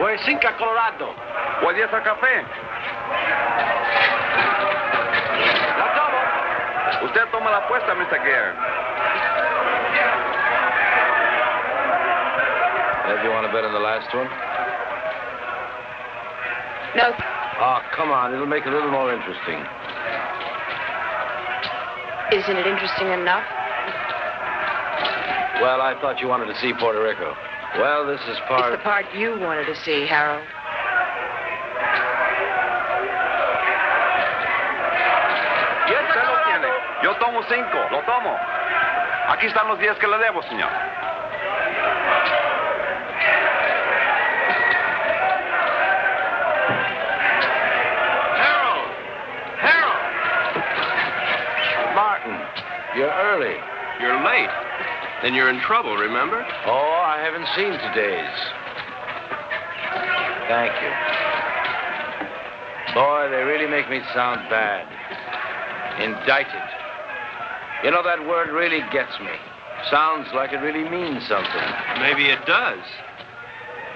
O es 5 a Colorado. O 10 a café. La tomo. Usted toma la apuesta, Mr. Gare. Do you want to bet on the last one? No. Oh, come on. It'll make it a little more interesting. Isn't it interesting enough? Well, I thought you wanted to see Puerto Rico. Well, this is part... It's the part you wanted to see, Harold. Y usted lo tiene. Yo tomo 5. Lo tomo. Aquí están los 10 que le debo, señor. You're early. You're late. Then you're in trouble, remember? Oh, I haven't seen today's. Thank you. Boy, they really make me sound bad. Indicted. You know, that word really gets me. Sounds like it really means something. Maybe it does.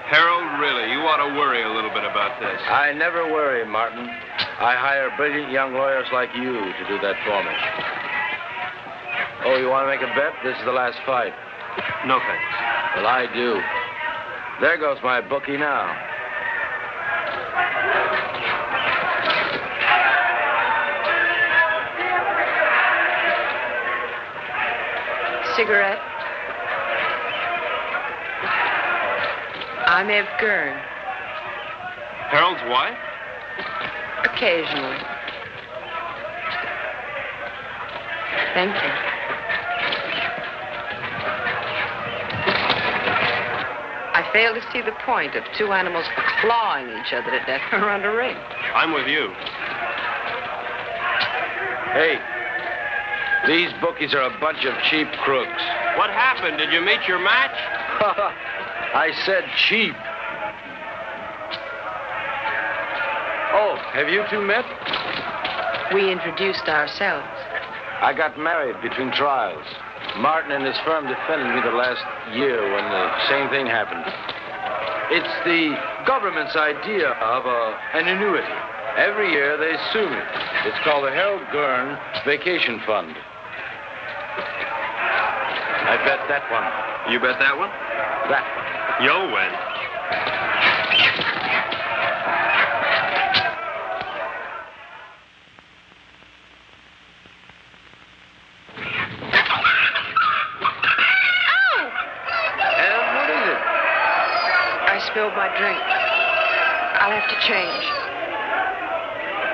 Harold, really, you ought to worry a little bit about this. I never worry, Martin. I hire brilliant young lawyers like you to do that for me. Oh, you want to make a bet? This is the last fight. No thanks. Well, I do. There goes my bookie now. Cigarette? I'm Eve Gurn. Harold's wife? Occasionally. Thank you. I fail to see the point of two animals clawing each other to death around a ring. I'm with you. Hey, these bookies are a bunch of cheap crooks. What happened? Did you meet your match? I said cheap. Oh, have you two met? We introduced ourselves. I got married between trials. Martin and his firm defended me the last year when the same thing happened. It's the government's idea of an annuity. Every year they sue me. It's called the Harold Gurn Vacation Fund. I bet that one. You bet that one? That one. You'll win. Spilled my drink. I'll have to change.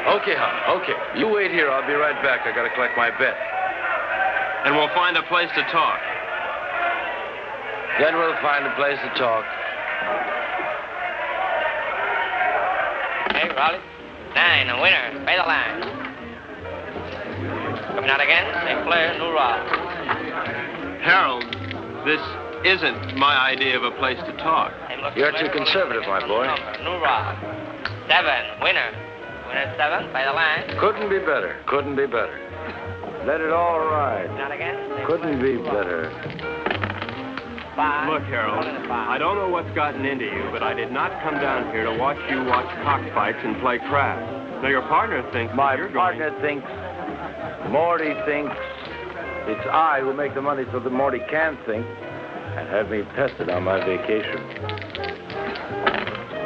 Okay, hon. Okay. You wait here. I'll be right back. I gotta collect my bet. And we'll find a place to talk. Then we'll find a place to talk. Hey, Raleigh. 9, a winner. Pay the line. Coming out again. St. Clair, New Rock. Harold, this isn't my idea of a place to talk. You're too conservative, my boy. New Rock. 7, winner. Winner 7, by the line. Couldn't be better. Couldn't be better. Let it all ride. Not again. Couldn't be better. 5. Look, Harold, I don't know what's gotten into you, but I did not come down here to watch you watch cockfights and play craps. Now, your partner thinks My you're partner thinks, Morty thinks, it's I who make the money so that Morty can think and have me pested on my vacation.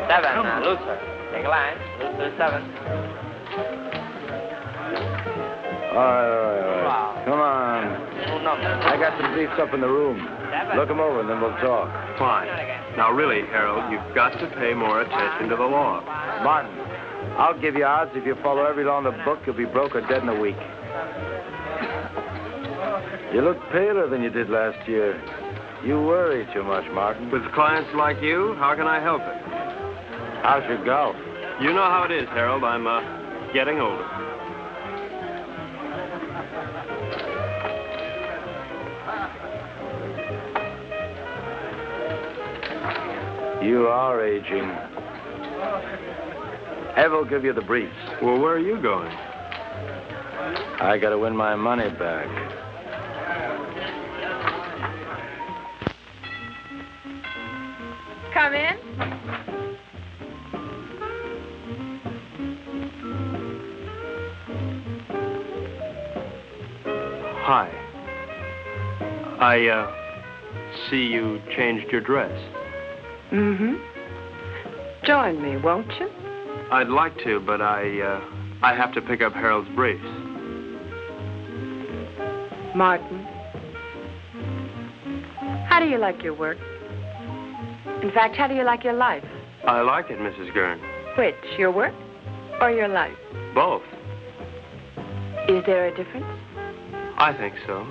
7, Luther. Take a line. Luther 7. All right. Come on. I got some beefs up in the room. Look them over and then we'll talk. Fine. Now, really, Harold, you've got to pay more attention to the law. Martin, I'll give you odds if you follow every law in the book, you'll be broke or dead in a week. You look paler than you did last year. You worry too much, Martin. With clients like you, how can I help it? How's your golf? You know how it is, Harold. I'm, getting older. You are aging. Ev will give you the briefs. Well, where are you going? I gotta win my money back. Come in. Hi. I see you changed your dress. Mm-hmm. Join me, won't you? I'd like to, but I have to pick up Harold's briefs. Martin, how do you like your work? In fact, how do you like your life? I like it, Mrs. Gurn. Which, your work or your life? Both. Is there a difference? I think so.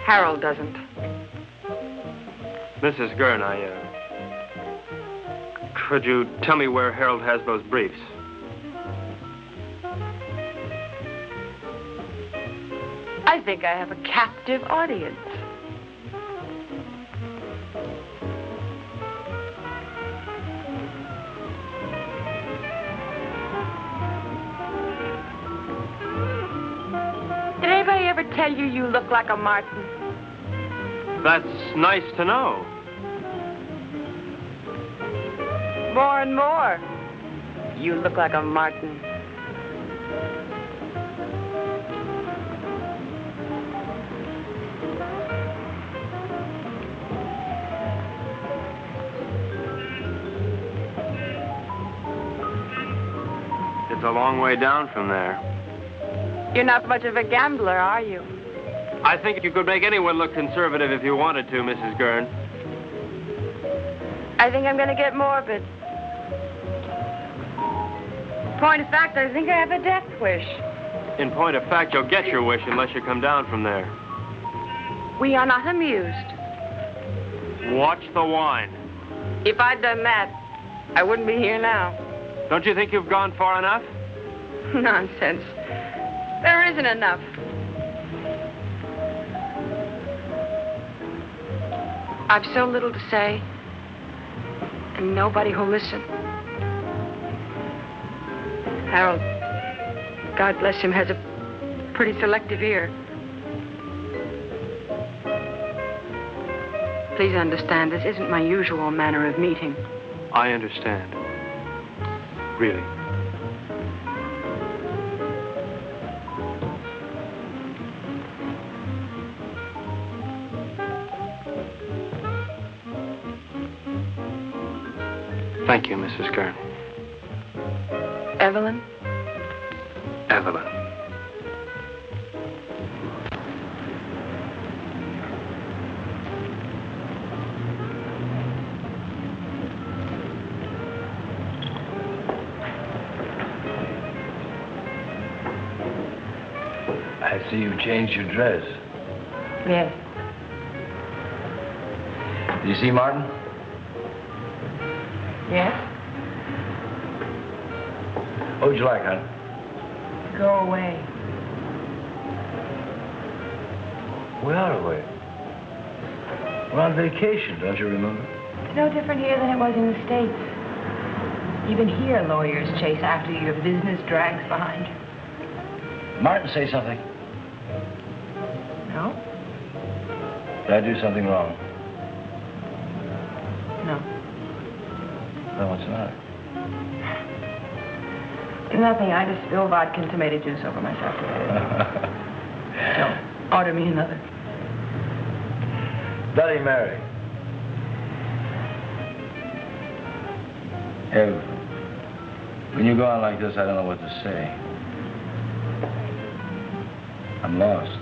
Harold doesn't. Mrs. Gurn, could you tell me where Harold has those briefs? I think I have a captive audience. Did anybody ever tell you you look like a Martin? That's nice to know. More and more. You look like a Martin. It's a long way down from there. You're not much of a gambler, are you? I think you could make anyone look conservative if you wanted to, Mrs. Gurn. I think I'm going to get morbid. Point of fact, I think I have a death wish. In point of fact, you'll get your wish unless you come down from there. We are not amused. Watch the wine. If I'd done that, I wouldn't be here now. Don't you think you've gone far enough? Nonsense. There isn't enough. I've so little to say, and nobody who'll listen. Harold, God bless him, has a pretty selective ear. Please understand, this isn't my usual manner of meeting. I understand. Really. Thank you, Mrs. Gurn. Evelyn? Evelyn. I see you changed your dress. Yes. Did you see Martin? Yes? What would you like, hon? Go away. We are away. We're on vacation, don't you remember? It's no different here than it was in the States. Even here, lawyers chase after you. Your business drags behind you. Martin, say something. No? Did I do something wrong? No. Then what's the matter? Nothing. I just spilled vodka and tomato juice over myself. Don't order me another. Bloody Mary. Ev, when you go on like this, I don't know what to say. I'm lost.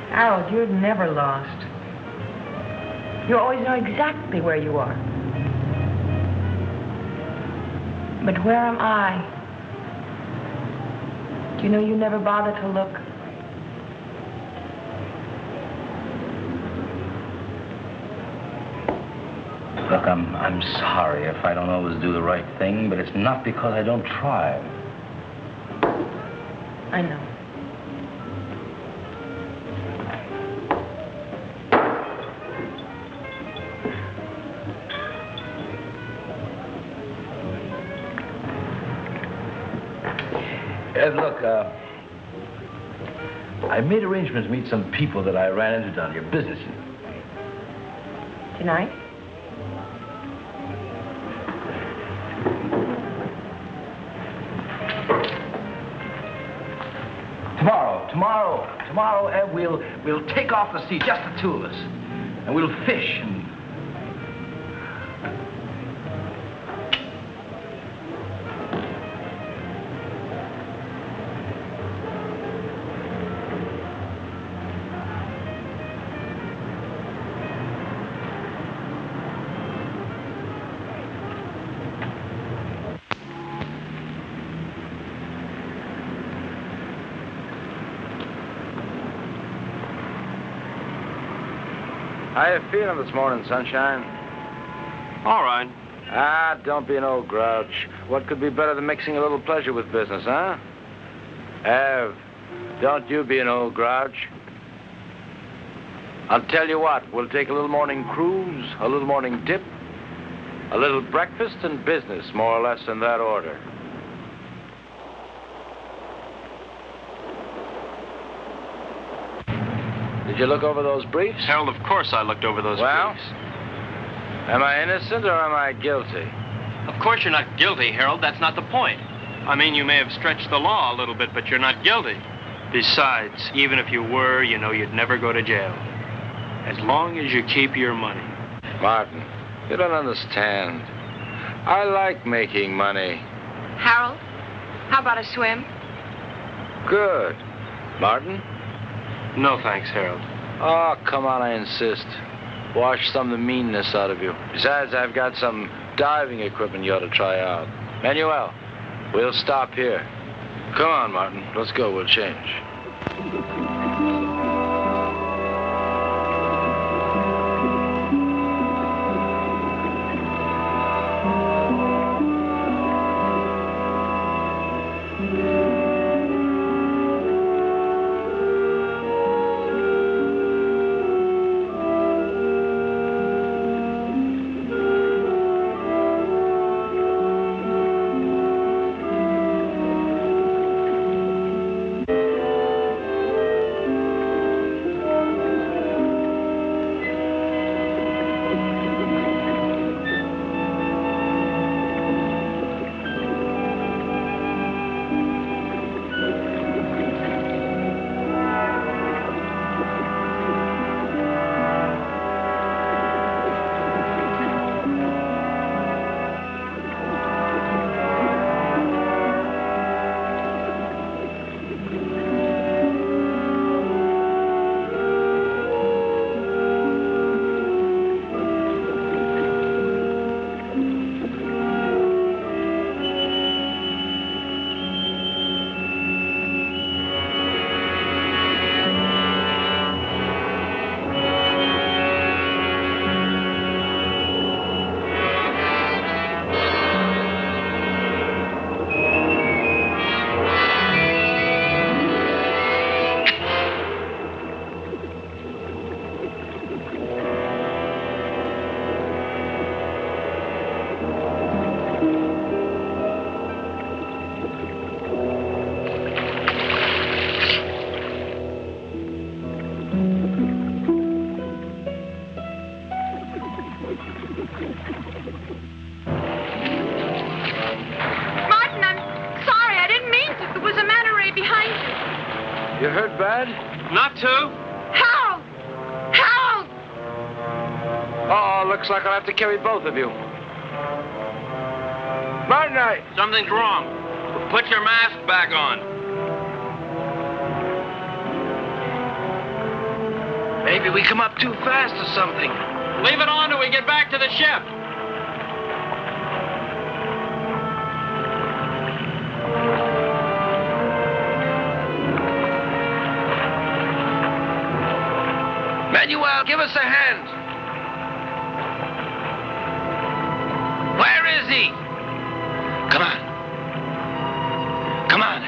Harold, you're never lost. You always know exactly where you are. But where am I? Do you know you never bother to look? Look, I'm sorry if I don't always do the right thing, but it's not because I don't try. I know. Look, I made arrangements to meet some people that I ran into down here, business. Tonight? Tomorrow. Tomorrow, Ev, we'll take off the sea, just the two of us. And we'll fish and... How you feeling this morning, sunshine? All right. Ah, don't be an old grouch. What could be better than mixing a little pleasure with business, huh? Ev, don't you be an old grouch. I'll tell you what, we'll take a little morning cruise, a little morning dip, a little breakfast and business, more or less in that order. Did you look over those briefs? Harold, of course I looked over those briefs. Am I innocent or am I guilty? Of course you're not guilty, Harold. That's not the point. I mean, you may have stretched the law a little bit, but you're not guilty. Besides, even if you were, you know you'd never go to jail. As long as you keep your money. Martin, you don't understand. I like making money. Harold, how about a swim? Good. Martin? No, thanks, Harold. Oh, come on, I insist. Wash some of the meanness out of you. Besides, I've got some diving equipment you ought to try out. Manuel, we'll stop here. Come on, Martin. Let's go. We'll change. You hurt bad? Not to. Harold! Harold! Uh-oh, looks like I'll have to carry both of you. Martin, Something's wrong. Put your mask back on. Maybe we come up too fast or something. Leave it on till we get back to the ship. Manuel, give us a hand. Where is he? Come on. Come on.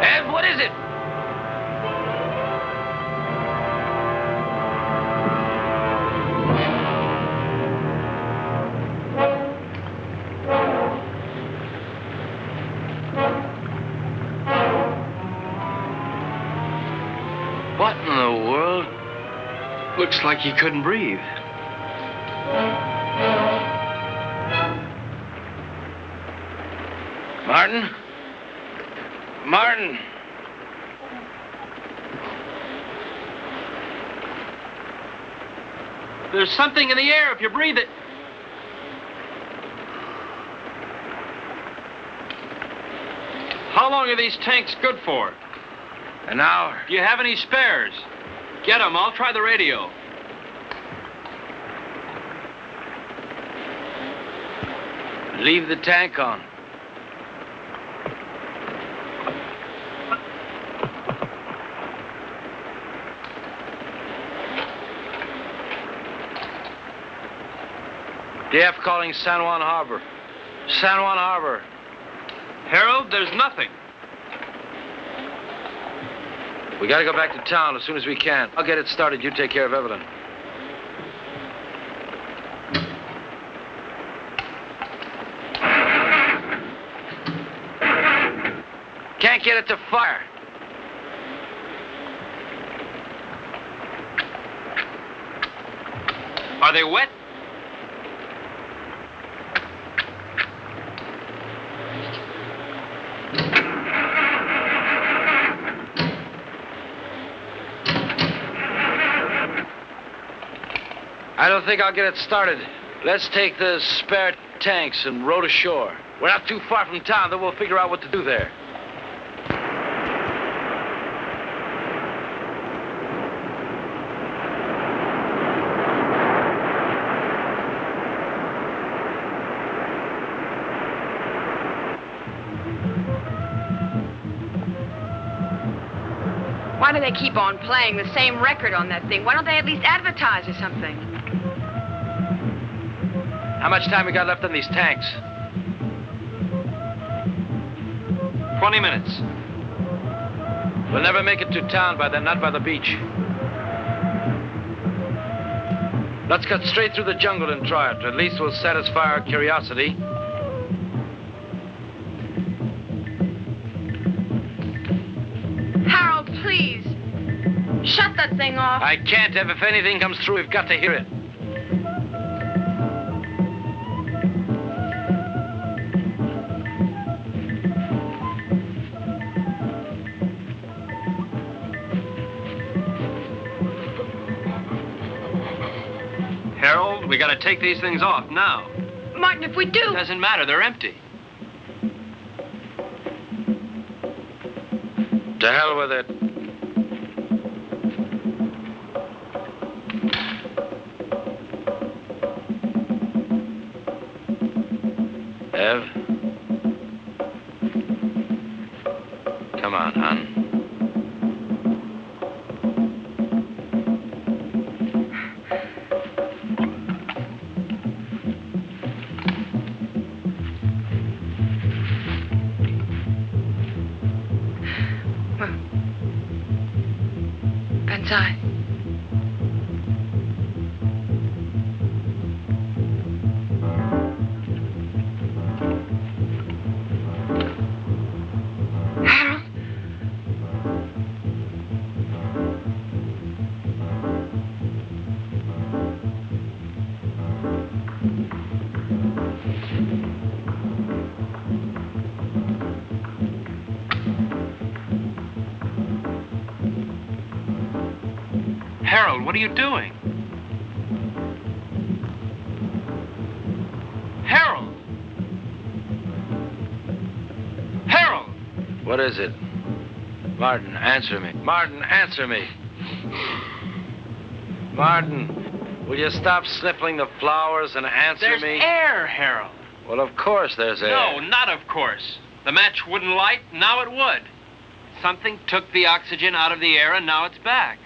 Ev, what is it? What in the world? Looks like he couldn't breathe. Martin? Martin! There's something in the air if you breathe it. How long are these tanks good for? An hour. Do you have any spares? Get them. I'll try the radio. Leave the tank on. DF calling San Juan Harbor. San Juan Harbor. Harold, there's nothing. We gotta go back to town as soon as we can. I'll get it started. You take care of Evelyn. Can't get it to fire. Are they wet? I don't think I'll get it started. Let's take the spare tanks and row to shore. We're not too far from town, then we'll figure out what to do there. Why do they keep on playing the same record on that thing? Why don't they at least advertise or something? How much time we got left on these tanks? 20 minutes. We'll never make it to town by then, not by the beach. Let's cut straight through the jungle and try it. At least we'll satisfy our curiosity. Harold, please. Shut that thing off. I can't, Ev. If anything comes through, we've got to hear it. Harold, we gotta take these things off now. Martin, if we do... It doesn't matter, they're empty. To hell with it. Ev? Come on, hon. Betsy. Harold? Harold, what are you doing? Harold! Harold! What is it? Martin, answer me. Martin, answer me. Martin, will you stop sniffling the flowers and answer There's me? air, Harold. Well, of course there's air. No, not of course. The match wouldn't light, now it would. Something took the oxygen out of the air, and now it's back.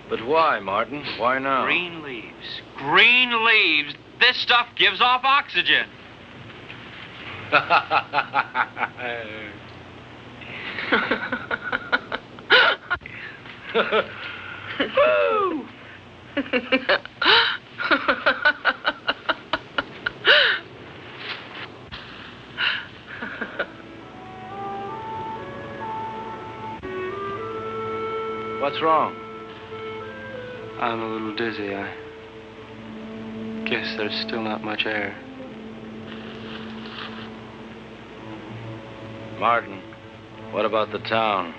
But why, Martin? Why now? Green leaves. Green leaves. This stuff gives off oxygen. Woo! What's wrong? I'm a little dizzy. I guess there's still not much air. Martin, what about the town?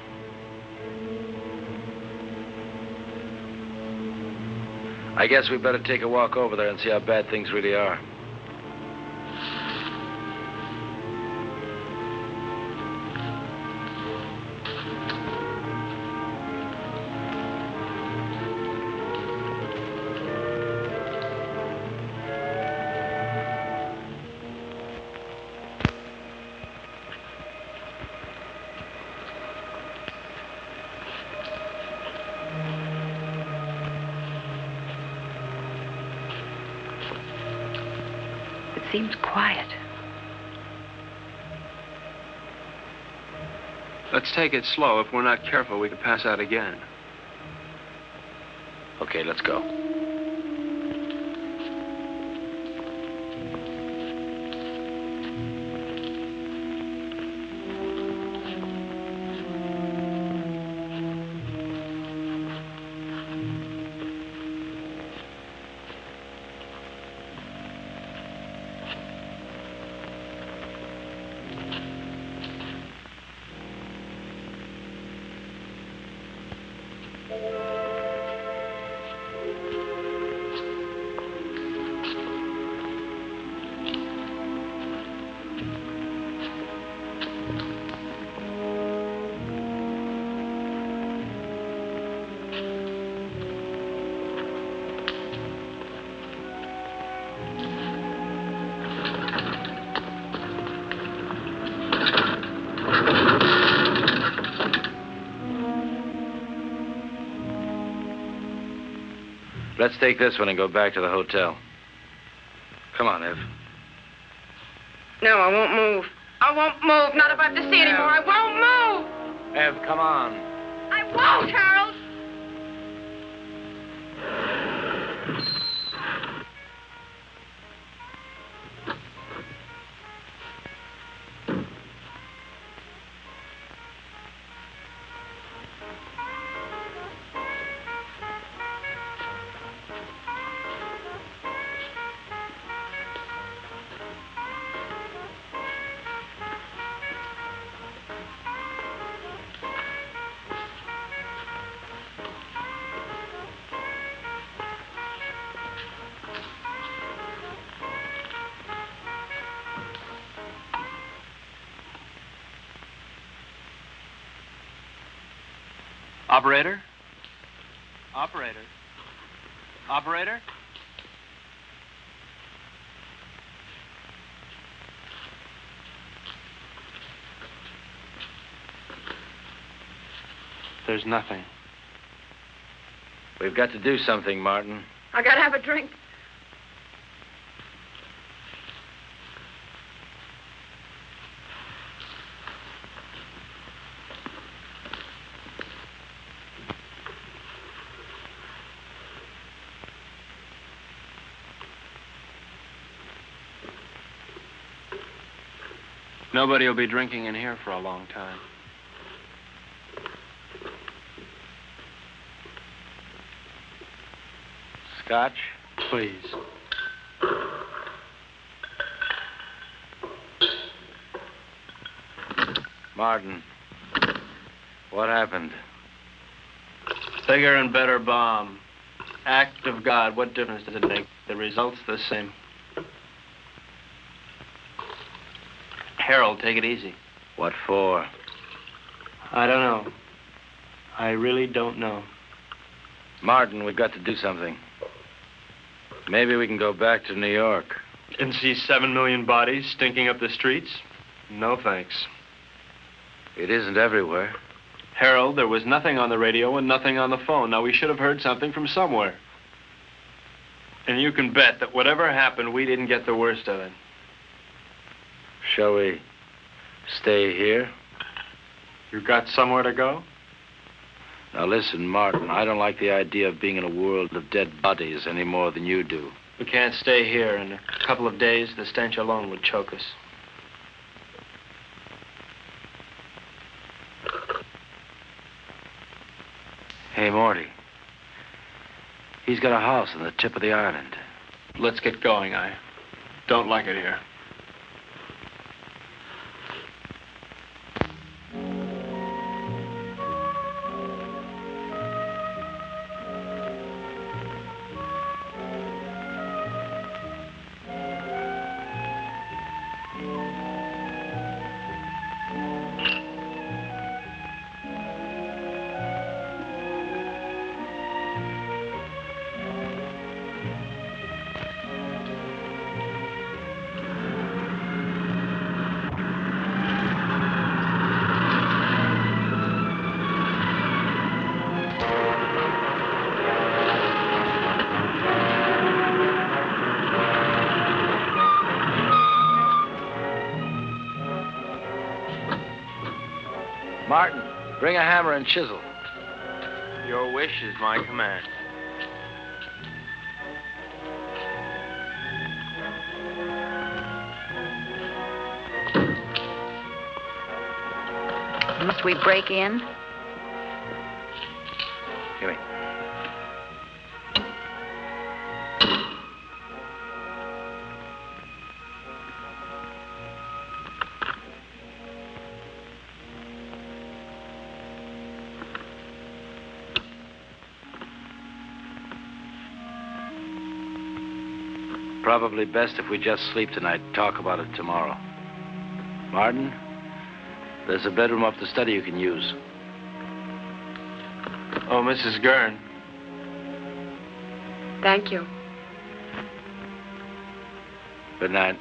I guess we better take a walk over there and see how bad things really are. Seems quiet. Let's take it slow. If we're not careful, we could pass out again. Okay, let's go. Let's take this one and go back to the hotel. Come on, Ev. No, I won't move. I won't move. Not if I have to see anymore. I won't move. Ev, come on. I won't, Harold. Operator? Operator? Operator? There's nothing. We've got to do something, Martin. I gotta have a drink. Nobody will be drinking in here for a long time. Scotch? Please. Martin, what happened? Bigger and better bomb. Act of God. What difference does it make? The result's the same. Harold, take it easy. What for? I don't know. I really don't know. Martin, we've got to do something. Maybe we can go back to New York. And see 7 million bodies stinking up the streets? No, thanks. It isn't everywhere. Harold, there was nothing on the radio and nothing on the phone. Now, we should have heard something from somewhere. And you can bet that whatever happened, we didn't get the worst of it. Shall we stay here? You got somewhere to go? Now listen, Martin, I don't like the idea of being in a world of dead bodies any more than you do. We can't stay here. In a couple of days, the stench alone would choke us. Hey, Morty. He's got a house on the tip of the island. Let's get going. I don't like it here. Martin, bring a hammer and chisel. Your wish is my command. Must we break in? Give me. Probably best if we just sleep tonight, talk about it tomorrow. Martin, there's a bedroom up the study you can use. Oh, Mrs. Gurn. Thank you. Good night.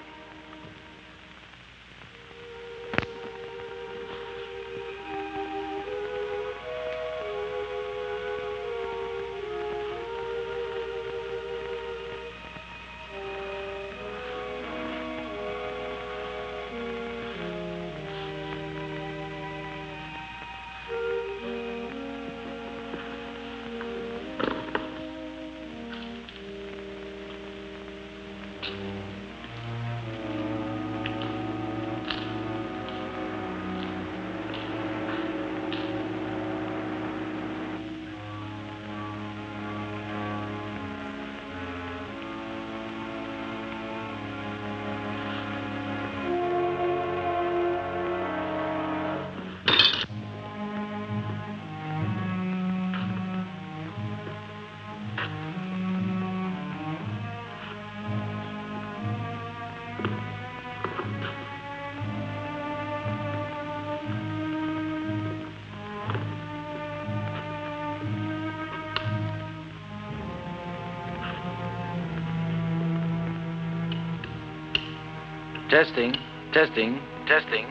Testing, testing, testing,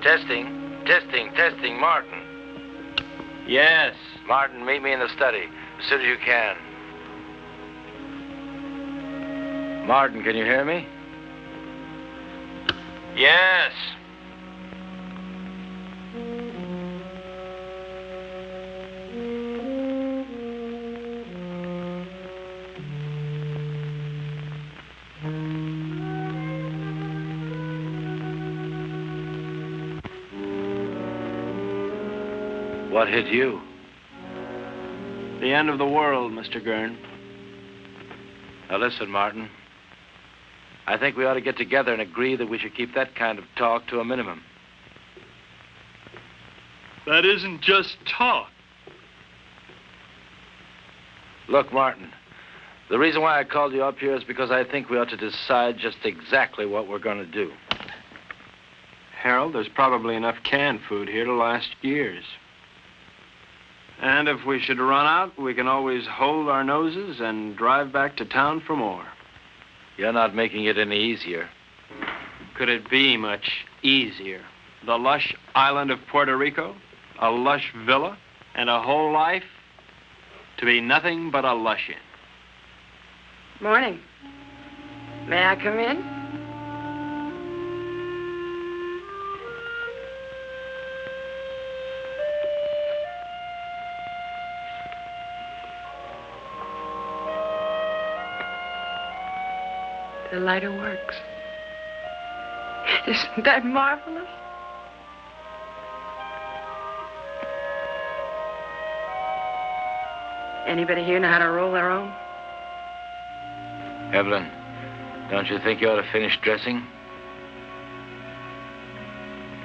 testing, testing, testing, Martin. Yes. Martin, meet me in the study as soon as you can. Martin, can you hear me? Yes. What hit you? The end of the world, Mr. Gurn. Now listen, Martin. I think we ought to get together and agree that we should keep that kind of talk to a minimum. That isn't just talk. Look, Martin, the reason why I called you up here is because I think we ought to decide just exactly what we're going to do. Harold, there's probably enough canned food here to last years. And if we should run out, we can always hold our noses and drive back to town for more. You're not making it any easier. Could it be much easier? The lush island of Puerto Rico, a lush villa, and a whole life to be nothing but a lush in. Morning. May I come in? The lighter works. Isn't that marvelous? Anybody here know how to roll their own? Evelyn, don't you think you ought to finish dressing?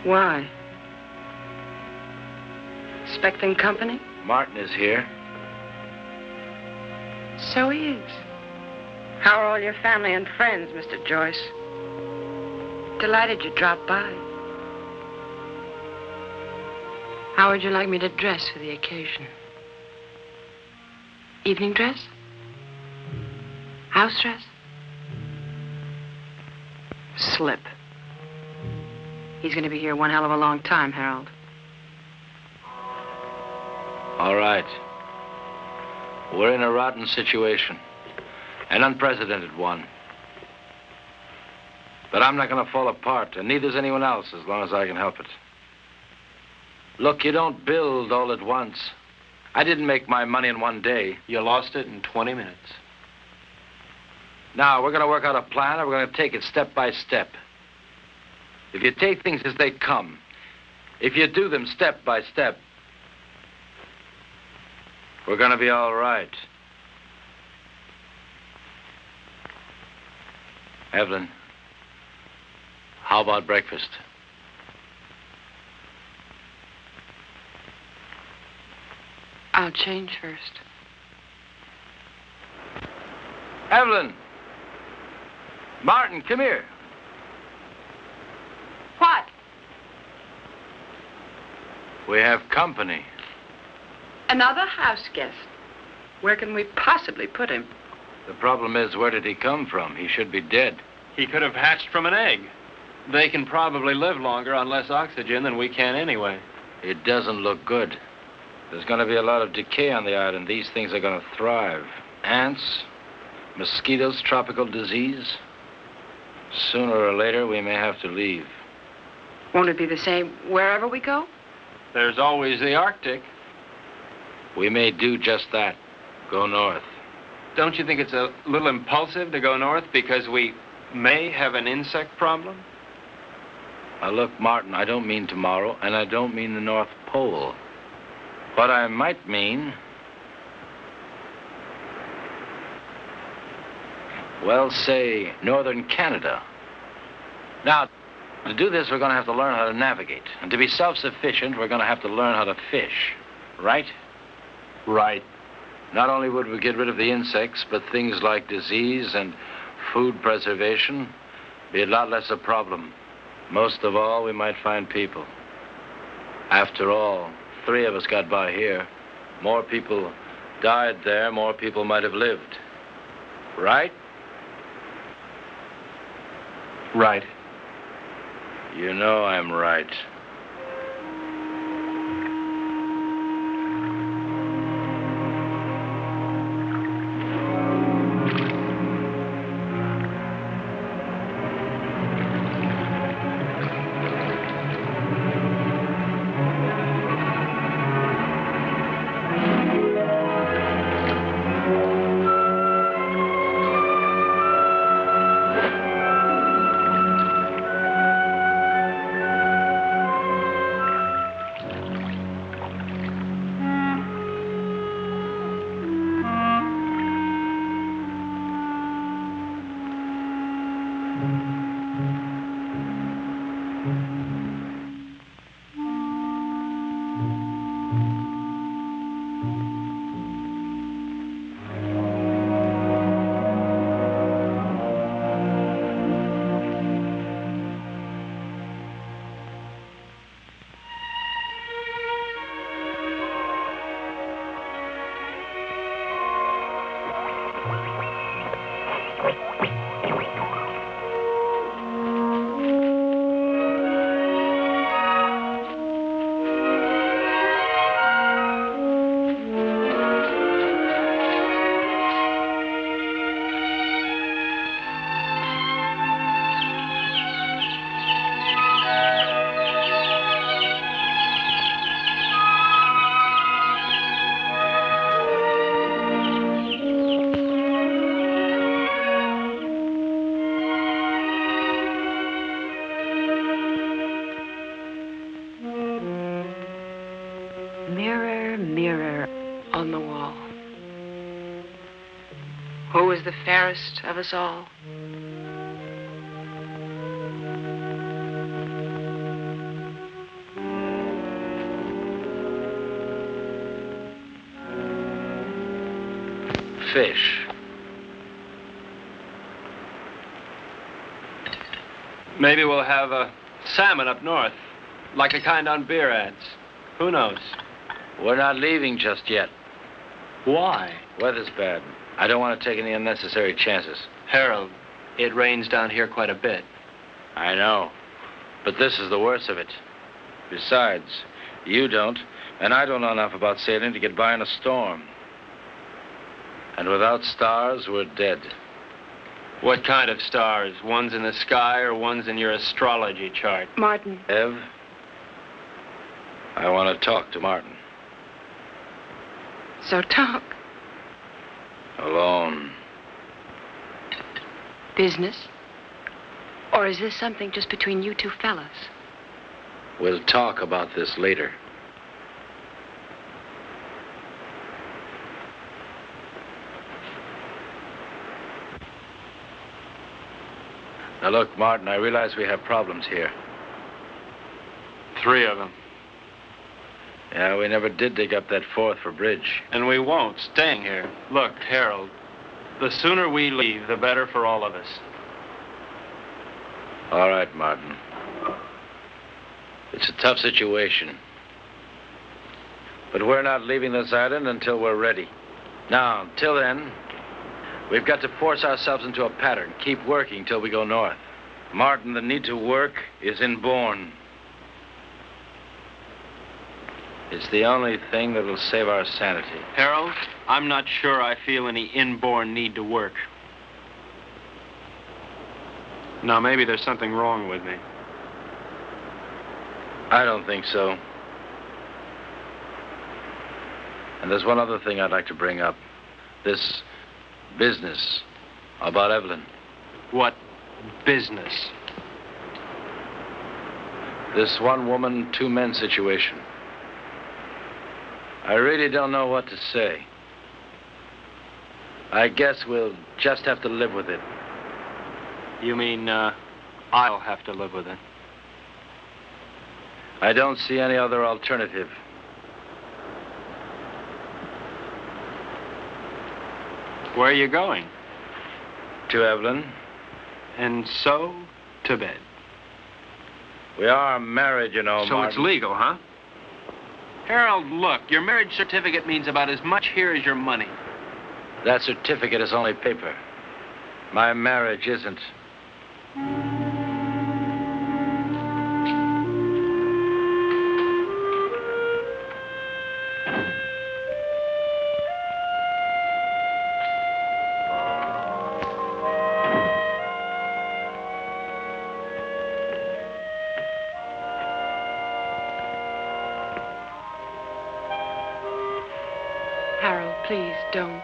Why? Expecting company? Martin is here. So he is. How are all your family and friends, Mr. Joyce? Delighted you dropped by. How would you like me to dress for the occasion? Evening dress? House dress? Slip. He's going to be here one hell of a long time, Harold. All right. We're in a rotten situation. An unprecedented one. But I'm not going to fall apart, and neither's anyone else as long as I can help it. Look, you don't build all at once. I didn't make my money in one day. You lost it in 20 minutes. Now, we're going to work out a plan, and we're going to take it step by step. If you take things as they come, if you do them step by step, we're going to be all right. Evelyn, how about breakfast? I'll change first. Evelyn! Martin, come here. What? We have company. Another house guest. Where can we possibly put him? The problem is, where did he come from? He should be dead. He could have hatched from an egg. They can probably live longer on less oxygen than we can anyway. It doesn't look good. There's going to be a lot of decay on the island. These things are going to thrive. Ants, mosquitoes, tropical disease. Sooner or later, we may have to leave. Won't it be the same wherever we go? There's always the Arctic. We may do just that. Go north. Don't you think it's a little impulsive to go north because we may have an insect problem? Now, look, Martin, I don't mean tomorrow, and I don't mean the North Pole. What I might mean... well, say, northern Canada. Now, to do this, we're going to have to learn how to navigate. And to be self-sufficient, we're going to have to learn how to fish. Right? Right. Not only would we get rid of the insects, but things like disease and food preservation be a lot less a problem. Most of all, we might find people. After all, 3 of us got by here. More people died there, more people might have lived. Right? Right. You know I'm right. Who is the fairest of us all? Fish. Maybe we'll have a salmon up north, like the kind on beer ads. Who knows? We're not leaving just yet. Why? Weather's bad. I don't want to take any unnecessary chances. Harold, it rains down here quite a bit. I know. But this is the worst of it. Besides, you don't, and I don't know enough about sailing to get by in a storm. And without stars, we're dead. What kind of stars? Ones in the sky or ones in your astrology chart? Martin. Ev, I want to talk to Martin. So talk. Alone. Business? Or is this something just between you two fellas? We'll talk about this later. Now look, Martin, I realize we have problems here. 3 of them. Yeah, we never did dig up that 4th for bridge. And we won't, staying here. Look, Harold, the sooner we leave, the better for all of us. All right, Martin. It's a tough situation. But we're not leaving this island until we're ready. Now, until then, we've got to force ourselves into a pattern. Keep working till we go north. Martin, the need to work is inborn. It's the only thing that'll save our sanity. Harold, I'm not sure I feel any inborn need to work. Now, maybe there's something wrong with me. I don't think so. And there's one other thing I'd like to bring up. This business about Evelyn. What business? This 1 woman, 2 men situation. I really don't know what to say. I guess we'll just have to live with it. You mean, I'll have to live with it? I don't see any other alternative. Where are you going? To Evelyn. And so, to bed. We are married, you know, So Martin. it's legal, huh? Harold, look, your marriage certificate means about as much here as your money. That certificate is only paper. My marriage isn't. Harold, please don't.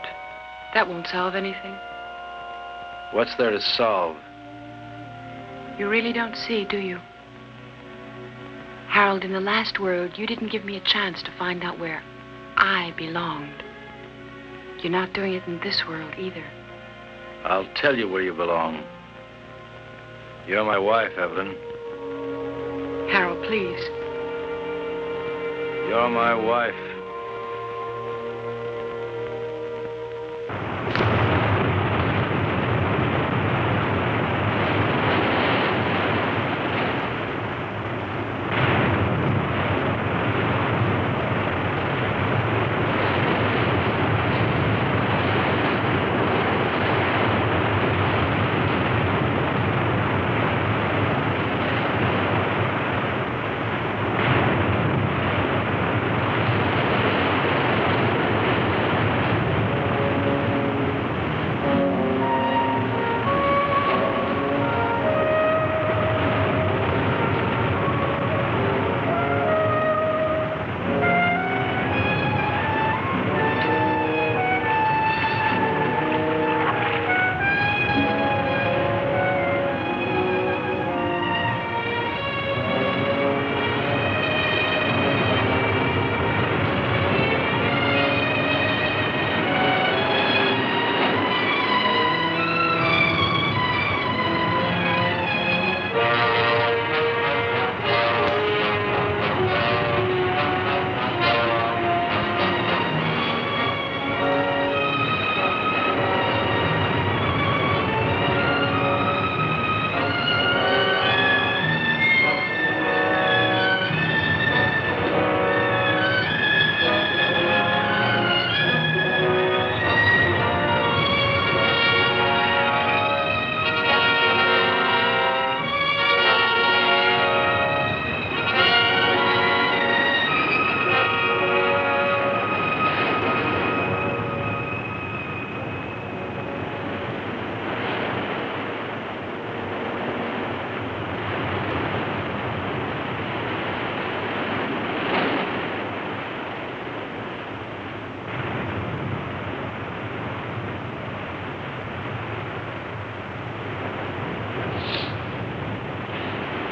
That won't solve anything. What's there to solve? You really don't see, do you? Harold, in the last world, you didn't give me a chance to find out where I belonged. You're not doing it in this world either. I'll tell you where you belong. You're my wife, Evelyn. Harold, please. You're my wife.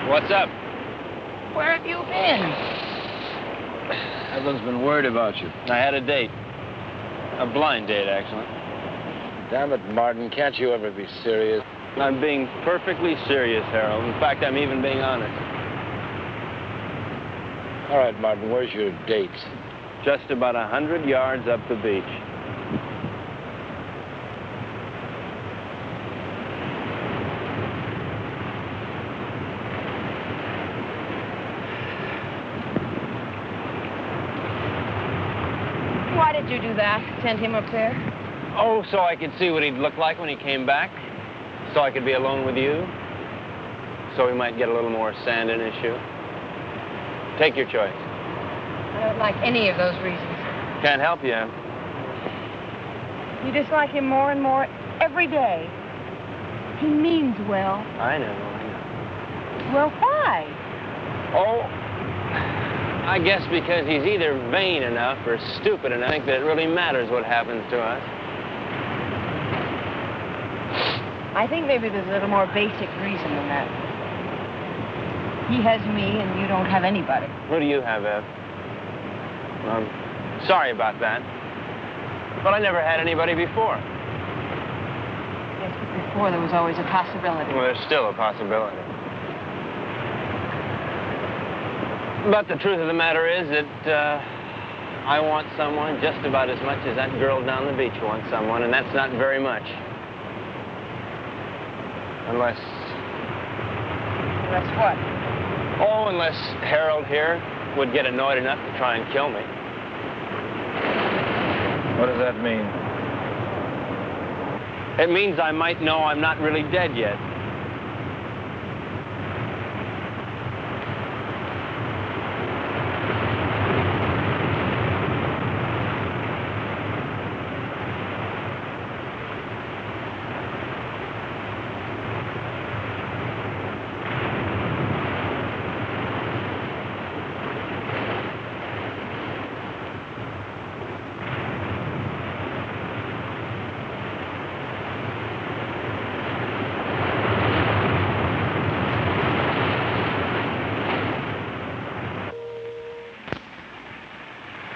What's up? Where have you been? Evelyn's been worried about you. I had a date. A blind date, actually. Damn it, Martin, can't you ever be serious? I'm being perfectly serious, Harold. In fact, I'm even being honest. All right, Martin, where's your date? Just about 100 yards up the beach. Why did you do that? Send him up there? Oh, so I could see what he'd look like when he came back. So I could be alone with you. So we might get a little more sand in his shoe. Take your choice. I don't like any of those reasons. Can't help you, Em. You dislike him more and more every day. He means well. I know. Well, why? Oh, I guess because he's either vain enough or stupid enough to think that it really matters what happens to us. I think maybe there's a little more basic reason than that. He has me, and you don't have anybody. Who do you have, Ev? I'm sorry about that. But I never had anybody before. Yes, but before there was always a possibility. Well, there's still a possibility. But the truth of the matter is that I want someone just about as much as that girl down the beach wants someone, and that's not very much. Unless... Unless what? Oh, unless Harold here would get annoyed enough to try and kill me. What does that mean? It means I might know I'm not really dead yet.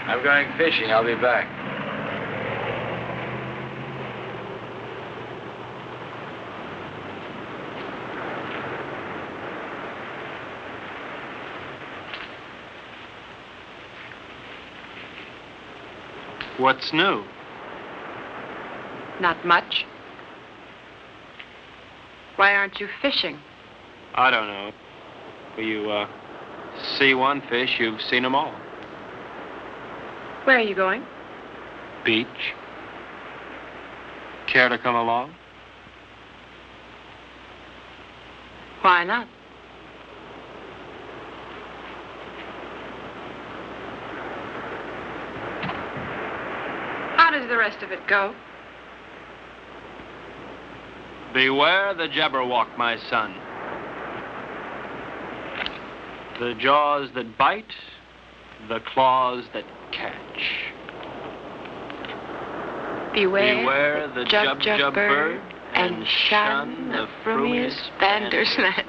I'm going fishing. I'll be back. What's new? Not much. Why aren't you fishing? I don't know. You, see one fish, you've seen them all. Where are you going? Beach. Care to come along? Why not? How does the rest of it go? Beware the Jabberwock, my son. The jaws that bite, the claws that catch. Beware the jub bird and shun the frumious bandersnatch.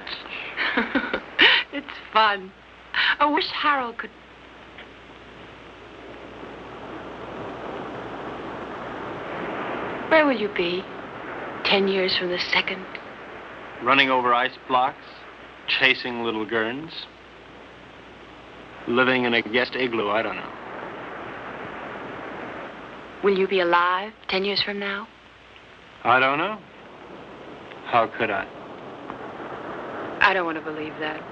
It's fun. I wish Harold could... Where will you be 10 years from the second? Running over ice blocks, chasing little gurns, living in a guest igloo, I don't know. Will you be alive 10 years from now? I don't know. How could I? I don't want to believe that.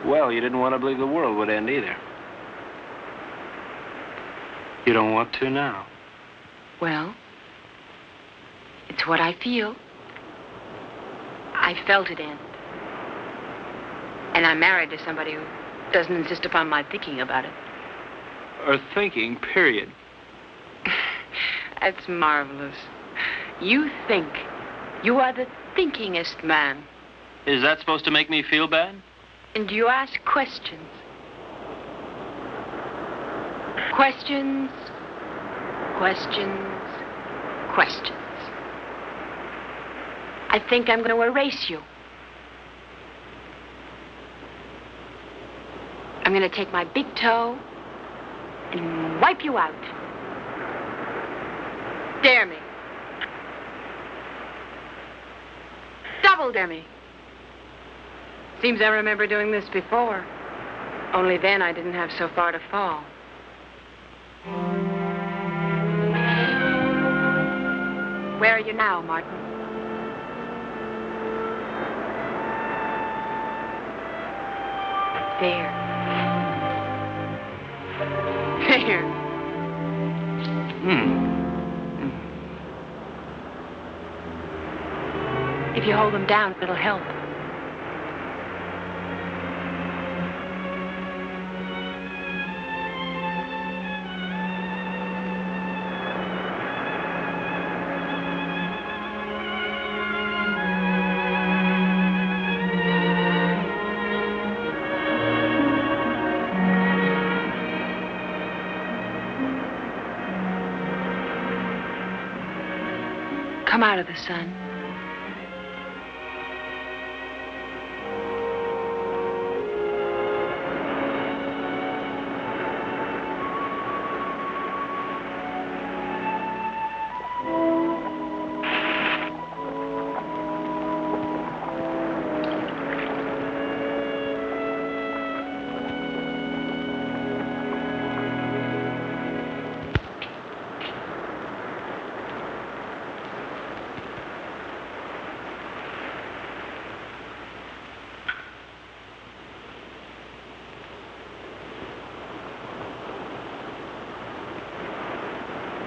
Well, you didn't want to believe the world would end either. You don't want to now. Well, it's what I feel. I felt it end. And I'm married to somebody who doesn't insist upon my thinking about it. Or thinking, period. That's marvelous. You think. You are the thinkingest man. Is that supposed to make me feel bad? And you ask questions. Questions, questions, questions. I think I'm going to erase you. I'm going to take my big toe and wipe you out. Dare me. Double dare me. Seems I remember doing this before. Only then I didn't have so far to fall. Where are you now, Martin? There. There. If you hold them down, it'll help. Come out of the sun.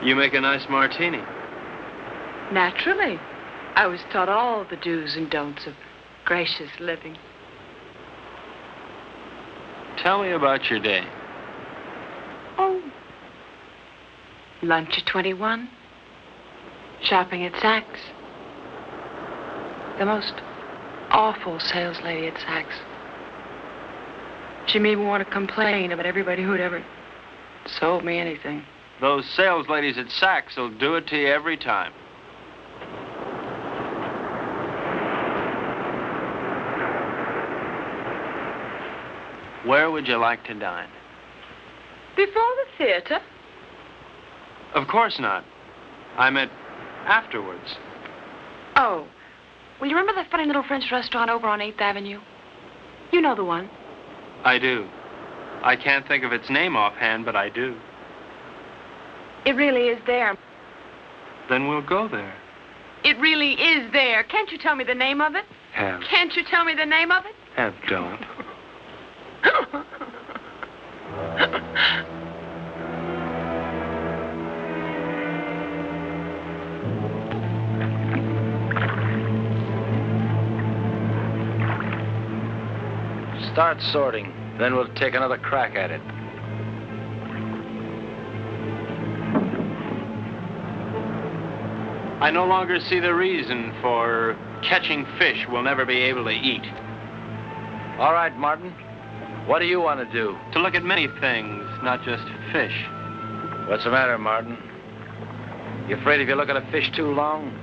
You make a nice martini. Naturally. I was taught all the do's and don'ts of gracious living. Tell me about your day. Oh. Lunch at 21. Shopping at Saks. The most awful sales lady at Saks. She made me want to complain about everybody who'd ever sold me anything. Those sales ladies at Saks will do it to you every time. Where would you like to dine? Before the theater? Of course not. I meant afterwards. Oh. Well, you remember that funny little French restaurant over on 8th Avenue? You know the one. I do. I can't think of its name offhand, but I do. It really is there. Then we'll go there. It really is there. Can't you tell me the name of it? Have. Can't you tell me the name of it? Have don't. Start sorting, then we'll take another crack at it. I no longer see the reason for catching fish we'll never be able to eat. All right, Martin. What do you want to do? To look at many things, not just fish. What's the matter, Martin? You afraid if you look at a fish too long,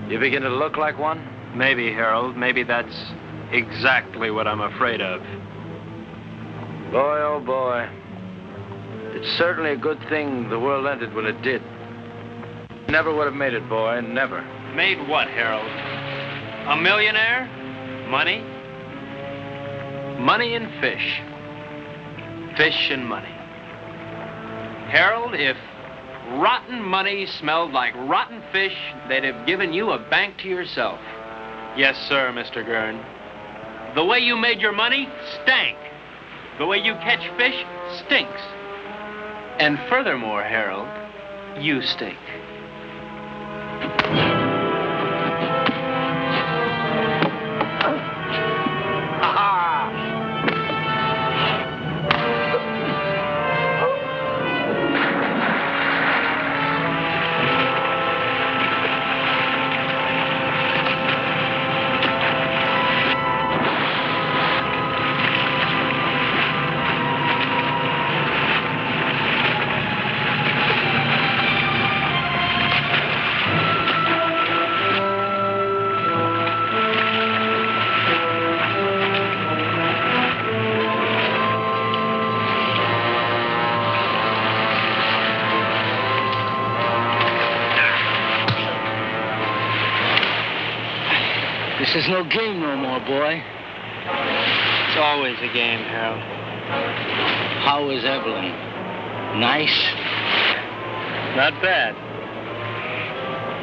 you begin to look like one? Maybe, Harold. Maybe that's exactly what I'm afraid of. Boy, oh boy. It's certainly a good thing the world ended when it did. Never would have made it, boy. Never. Made what, Harold? A millionaire? Money? Money and fish. Fish and money. Harold, if rotten money smelled like rotten fish, they'd have given you a bank to yourself. Yes, sir, Mr. Gurn. The way you made your money stank. The way you catch fish stinks. And furthermore, Harold, you stink. This is no game no more, boy. It's always a game, Harold. How is Evelyn? Nice? Not bad.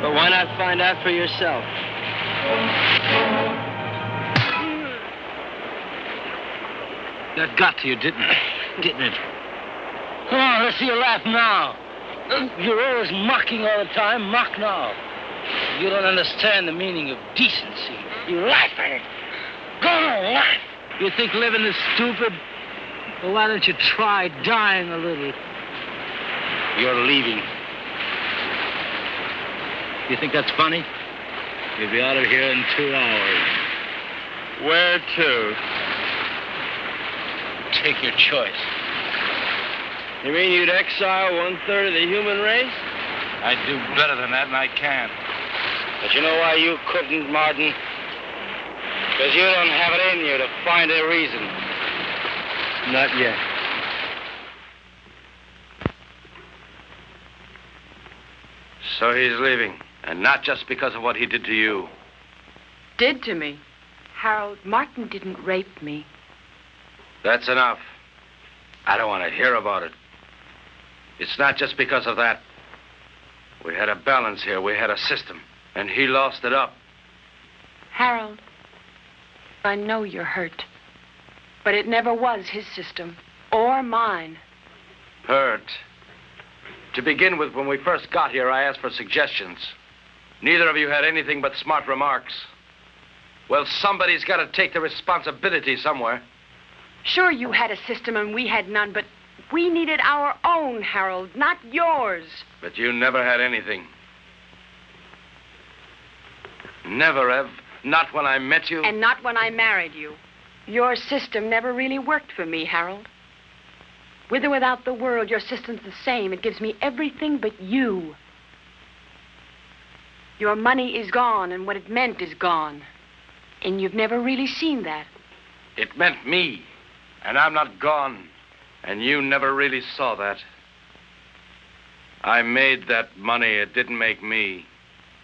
But why not find out for yourself? That got to you, didn't it? Didn't it? Come on, let's see you laugh now. You're always mocking all the time. Mock now. You don't understand the meaning of decency. You laugh at it. Go on, laugh. You think living is stupid? Well, why don't you try dying a little? You're leaving. You think that's funny? You'll be out of here in 2 hours. Where to? Take your choice. You mean you'd exile 1/3 of the human race? I'd do better than that, and I can. But you know why you couldn't, Martin? Because you don't have it in you to find a reason. Not yet. So he's leaving, and not just because of what he did to you. Did to me? Harold, Martin didn't rape me. That's enough. I don't want to hear about it. It's not just because of that. We had a balance here. We had a system, and he lost it up. Harold, I know you're hurt, but it never was his system or mine. Hurt. To begin with, when we first got here, I asked for suggestions. Neither of you had anything but smart remarks. Well, somebody's got to take the responsibility somewhere. Sure, you had a system and we had none, but we needed our own, Harold, not yours. But you never had anything. Never, Ev. Not when I met you. And not when I married you. Your system never really worked for me, Harold. With or without the world, your system's the same. It gives me everything but you. Your money is gone, and what it meant is gone. And you've never really seen that. It meant me. And I'm not gone. And you never really saw that. I made that money. It didn't make me.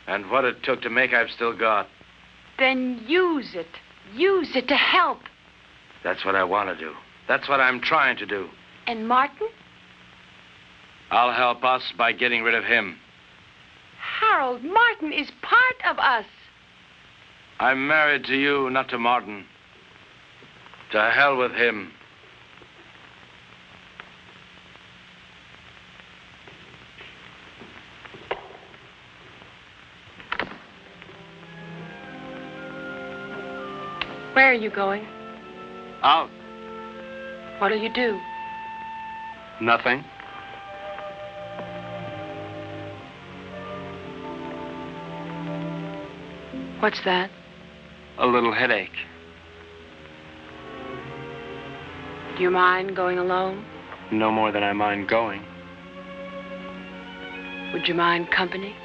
And what it took to make, I've still got. Then use it. Use it to help. That's what I want to do. That's what I'm trying to do. And Martin? I'll help us by getting rid of him. Harold, Martin is part of us. I'm married to you, not to Martin. To hell with him. Where are you going? Out. What'll you do? Nothing. What's that? A little headache. Do you mind going alone? No more than I mind going. Would you mind company?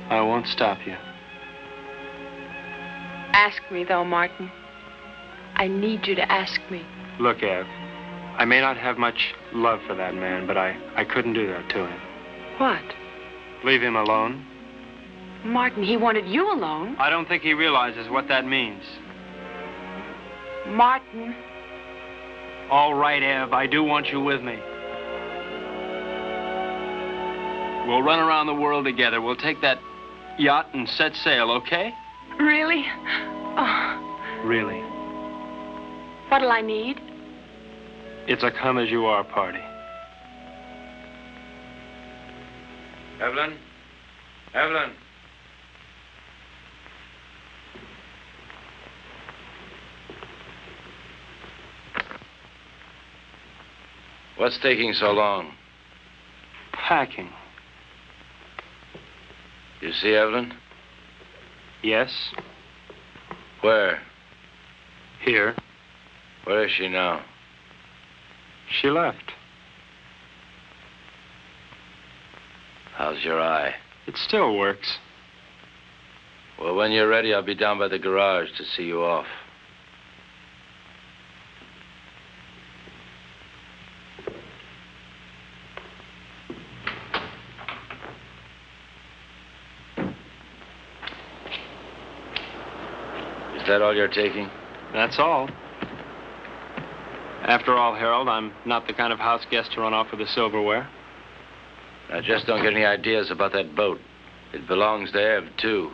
I won't stop you. Ask me, though, Martin. I need you to ask me. Look, Ev, I may not have much love for that man, but I couldn't do that to him. What? Leave him alone? Martin, he wanted you alone. I don't think he realizes what that means. Martin. All right, Ev, I do want you with me. We'll run around the world together. We'll take that yacht and set sail, okay? Really? Oh. Really. What'll I need? It's a come-as-you-are party. Evelyn? Evelyn? What's taking so long? Packing. You see Evelyn? Yes. Where? Here. Where is she now? She left. How's your eye? It still works. Well, when you're ready, I'll be down by the garage to see you off. Is that all you're taking? That's all. After all, Harold, I'm not the kind of house guest to run off with the silverware. Now, just don't get any ideas about that boat. It belongs to Ev, too.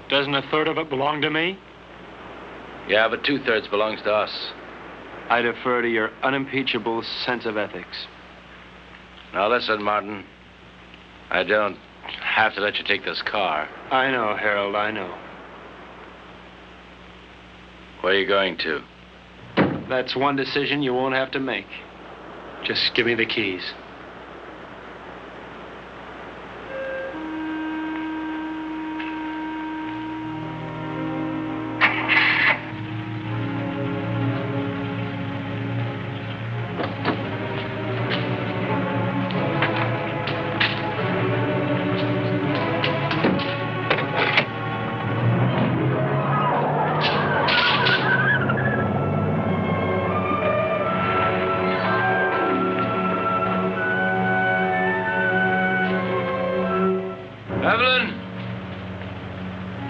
Doesn't a third of it belong to me? Yeah, but 2/3 belongs to us. I defer to your unimpeachable sense of ethics. Now, listen, Martin. I don't have to let you take this car. I know, Harold, I know. Where are you going to? That's one decision you won't have to make. Just give me the keys.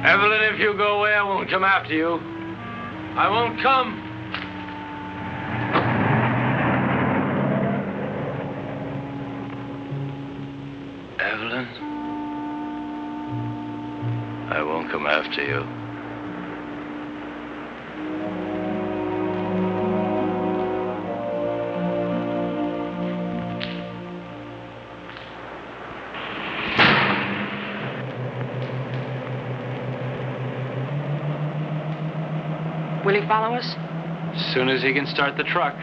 Evelyn, if you go away, I won't come after you. I won't come. Evelyn, I won't come after you. Will he follow us? As soon as he can start the truck.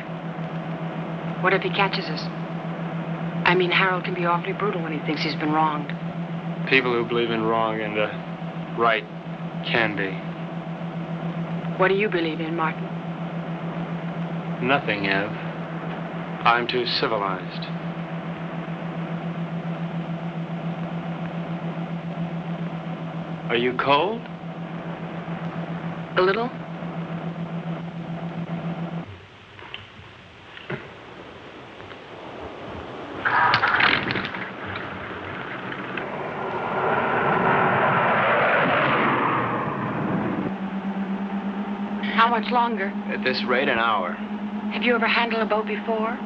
What if he catches us? I mean, Harold can be awfully brutal when he thinks he's been wronged. People who believe in wrong and right can be. What do you believe in, Martin? Nothing, Ev. I'm too civilized. Are you cold? A little? How much longer? At this rate, an hour. Have you ever handled a boat before?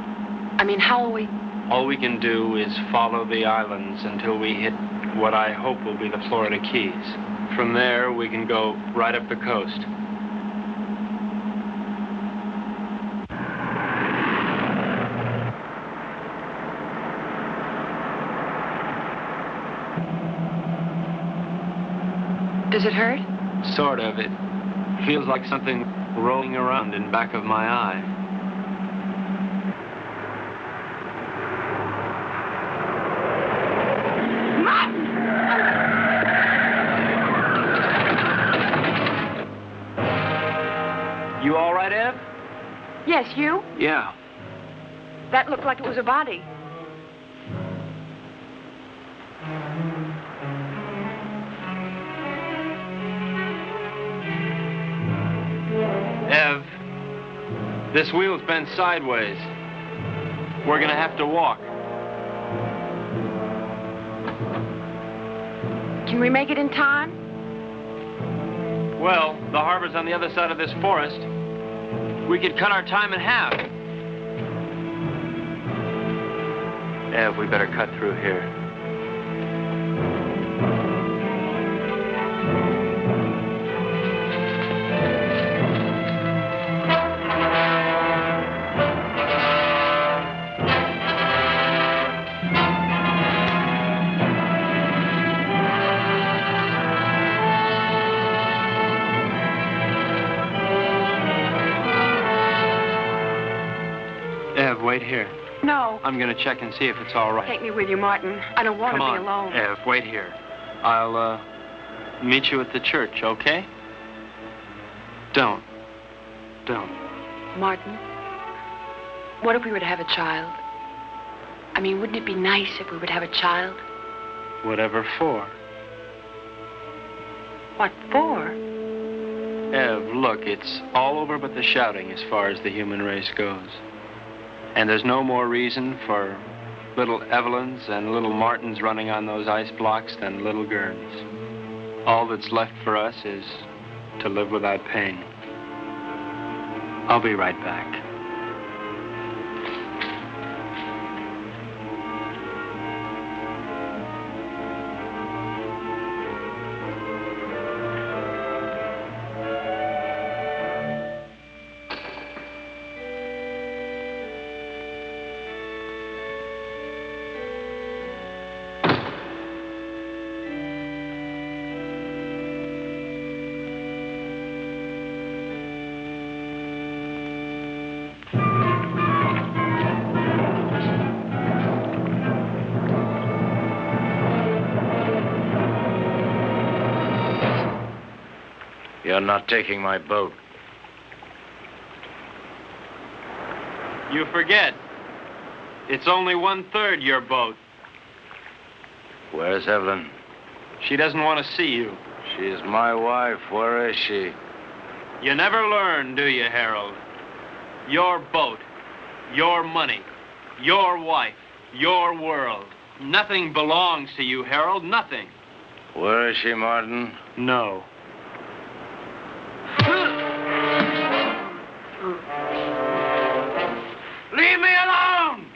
I mean, how will we? All we can do is follow the islands until we hit what I hope will be the Florida Keys. From there, we can go right up the coast. Does it hurt? Sort of. It feels like something rolling around in back of my eye. You all right, Ev? Yes, you? Yeah. That looked like it was a body. Ev, this wheel's bent sideways. We're gonna have to walk. Can we make it in time? Well, the harbor's on the other side of this forest. We could cut our time in half. Ev, we better cut through here. Wait here. No. I'm gonna check and see if it's all right. Take me with you, Martin. I don't want to be alone. Ev, wait here. I'll, meet you at the church, okay? Don't. Martin, what if we were to have a child? I mean, wouldn't it be nice if we would have a child? Whatever for. What for? Ev, look, it's all over but the shouting as far as the human race goes. And there's no more reason for little Evelyns and little Martins running on those ice blocks than little Gerns. All that's left for us is to live without pain. I'll be right back. You're not taking my boat. You forget. It's only 1/3 your boat. Where's Evelyn? She doesn't want to see you. She's my wife. Where is she? You never learn, do you, Harold? Your boat, your money, your wife, your world. Nothing belongs to you, Harold, nothing. Where is she, Martin? No. Leave me alone!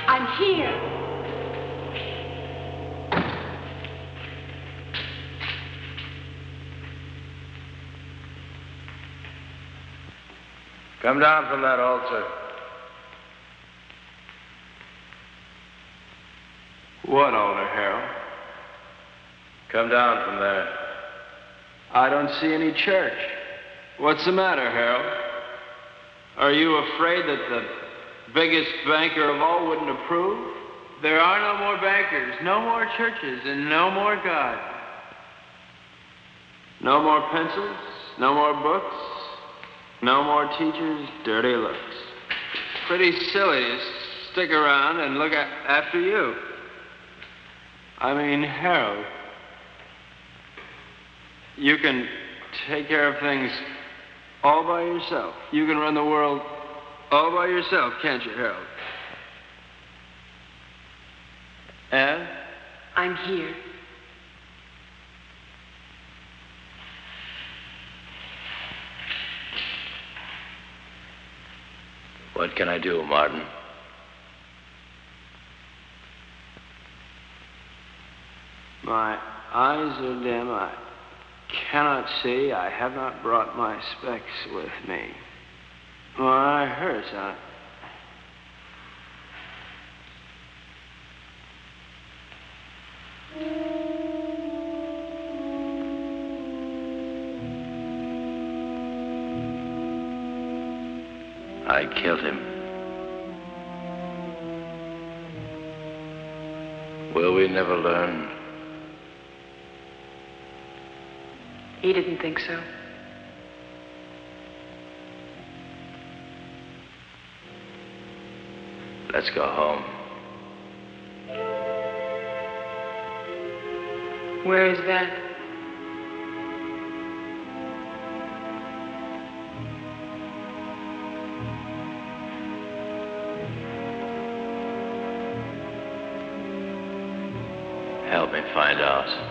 I'm here. Come down from that altar. What altar, Harold? Come down from there. I don't see any church. What's the matter, Harold? Are you afraid that the biggest banker of all wouldn't approve? There are no more bankers, no more churches, and no more God. No more pencils, no more books, no more teachers, dirty looks. Pretty silly to stick around and look after you. I mean, Harold, you can take care of things all by yourself. You can run the world all by yourself, can't you, Harold? And? I'm here. What can I do, Martin? My eyes are dim. I cannot see. I have not brought my specs with me. My eye hurts. I killed him. Will we never learn? He didn't think so. Let's go home. Where is that? Help me find out.